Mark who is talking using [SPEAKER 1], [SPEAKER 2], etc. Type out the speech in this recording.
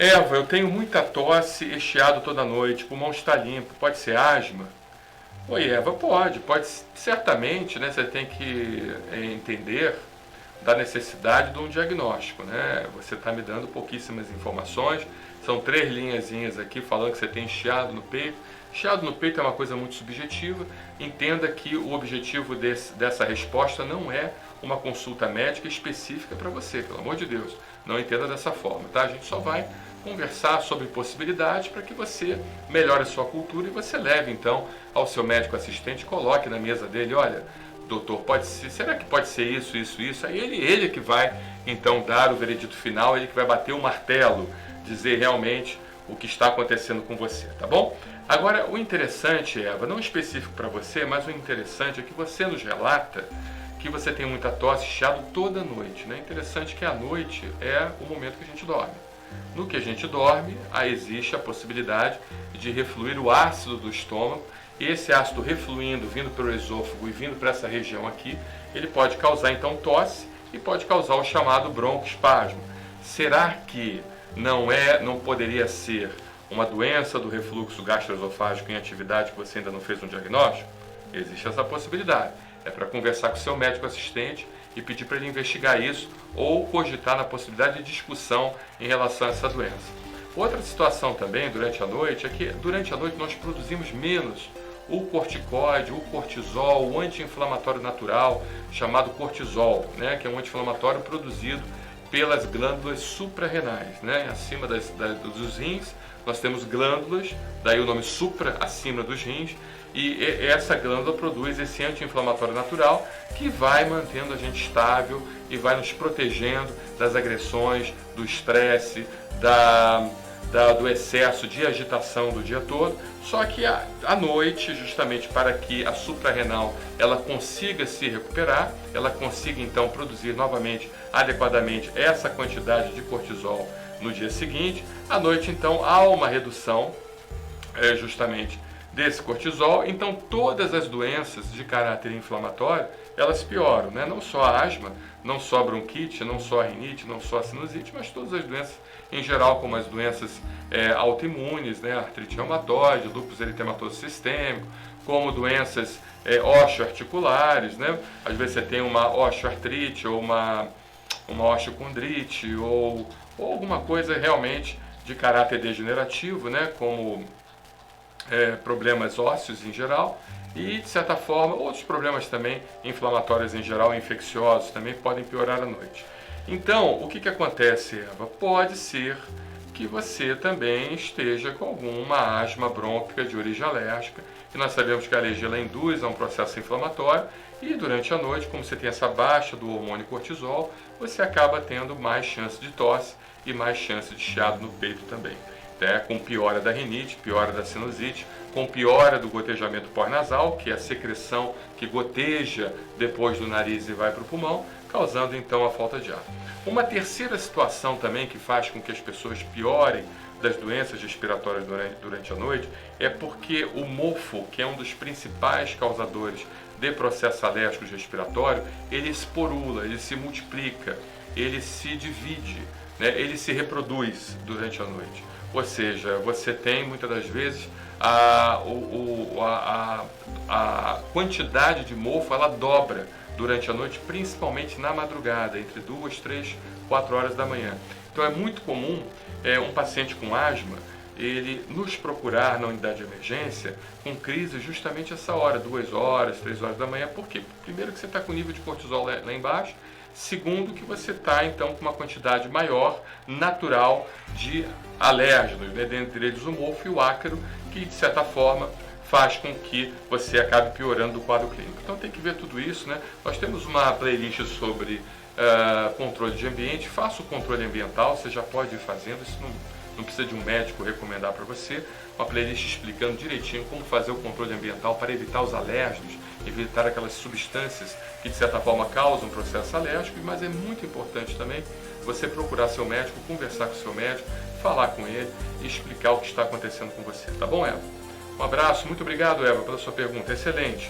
[SPEAKER 1] Eva, eu tenho muita tosse e chiado toda noite, o pulmão está limpo, pode ser asma? Oi, Eva, pode, certamente, né, você tem que entender da necessidade de um diagnóstico, né? Você está me dando pouquíssimas informações, são 3 linhazinhas aqui falando que você tem chiado no peito. Chiado no peito é uma coisa muito subjetiva, entenda que o objetivo dessa resposta não é uma consulta médica específica para você, pelo amor de Deus, não entenda dessa forma, tá? A gente só vai conversar sobre possibilidades para que você melhore a sua cultura e você leve então ao seu médico assistente, coloque na mesa dele, olha, doutor, será que pode ser isso? Aí ele que vai então dar o veredito final, ele que vai bater o martelo, dizer realmente o que está acontecendo com você, tá bom? Agora, o interessante, Eva, não específico para você, mas o interessante é que você nos relata que você tem muita tosse, chiado toda noite, né? Interessante que a noite é o momento que a gente dorme. No que a gente dorme, aí existe a possibilidade de refluir o ácido do estômago. Esse ácido refluindo, vindo pelo esôfago e vindo para essa região aqui, ele pode causar então tosse e pode causar o chamado broncoespasmo. Será que não poderia ser uma doença do refluxo gastroesofágico em atividade que você ainda não fez um diagnóstico? Existe essa possibilidade. É para conversar com o seu médico assistente e pedir para ele investigar isso ou cogitar na possibilidade de discussão em relação a essa doença. Outra situação também durante a noite é que durante a noite nós produzimos menos o corticoide, o cortisol, o anti-inflamatório natural chamado cortisol, né, que é um anti-inflamatório produzido pelas glândulas suprarrenais, né, acima dos rins. Nós temos glândulas, daí o nome supra, acima dos rins, e essa glândula produz esse anti-inflamatório natural que vai mantendo a gente estável e vai nos protegendo das agressões, do estresse, do excesso de agitação do dia todo. Só que à noite, justamente para que a suprarrenal ela consiga se recuperar, ela consiga então produzir novamente, adequadamente, essa quantidade de cortisol no dia seguinte, à noite então há uma redução justamente desse cortisol, então todas as doenças de caráter inflamatório, elas pioram, né? Não só a asma, não só a bronquite, não só a rinite, não só a sinusite, mas todas as doenças em geral, como as doenças autoimunes, né? Artrite reumatoide, lúpus eritematoso sistêmico, como doenças osteoarticulares, né? Às vezes você tem uma osteoartrite ou uma osteocondrite ou alguma coisa realmente de caráter degenerativo, né? Como problemas ósseos em geral e, de certa forma, outros problemas também inflamatórios em geral, infecciosos também podem piorar à noite. Então, o que acontece, Eva? Pode ser que você também esteja com alguma asma brônquica de origem alérgica, e nós sabemos que a alergia ela induz a um processo inflamatório e durante a noite, como você tem essa baixa do hormônio cortisol, você acaba tendo mais chance de tosse e mais chance de chiado no peito também. Com piora da rinite, piora da sinusite, com piora do gotejamento pós-nasal, que é a secreção que goteja depois do nariz e vai para o pulmão, causando então a falta de ar. Uma terceira situação também que faz com que as pessoas piorem das doenças respiratórias durante a noite é porque o mofo, que é um dos principais causadores de processo alérgico respiratório, ele esporula, ele se multiplica, ele se divide, né? Ele se reproduz durante a noite. Ou seja, você tem muitas das vezes a quantidade de mofo ela dobra durante a noite, principalmente na madrugada, entre 2, 3, 4 horas da manhã. Então é muito comum um paciente com asma ele nos procurar na unidade de emergência com crise justamente essa hora, 2 horas, 3 horas da manhã. Por quê? Primeiro que você está com o nível de cortisol lá embaixo. Segundo, que você está então com uma quantidade maior, natural, de alérgenos, né? Dentre eles o mofo e o ácaro, que de certa forma faz com que você acabe piorando o quadro clínico. Então tem que ver tudo isso, né? Nós temos uma playlist sobre controle de ambiente, faça o controle ambiental, você já pode ir fazendo, isso não precisa de um médico recomendar para você, uma playlist explicando direitinho como fazer o controle ambiental para evitar os alérgenos, evitar aquelas substâncias que de certa forma causam um processo alérgico, mas é muito importante também você procurar seu médico, conversar com seu médico, falar com ele e explicar o que está acontecendo com você, tá bom, Eva? Um abraço, muito obrigado, Eva, pela sua pergunta, excelente.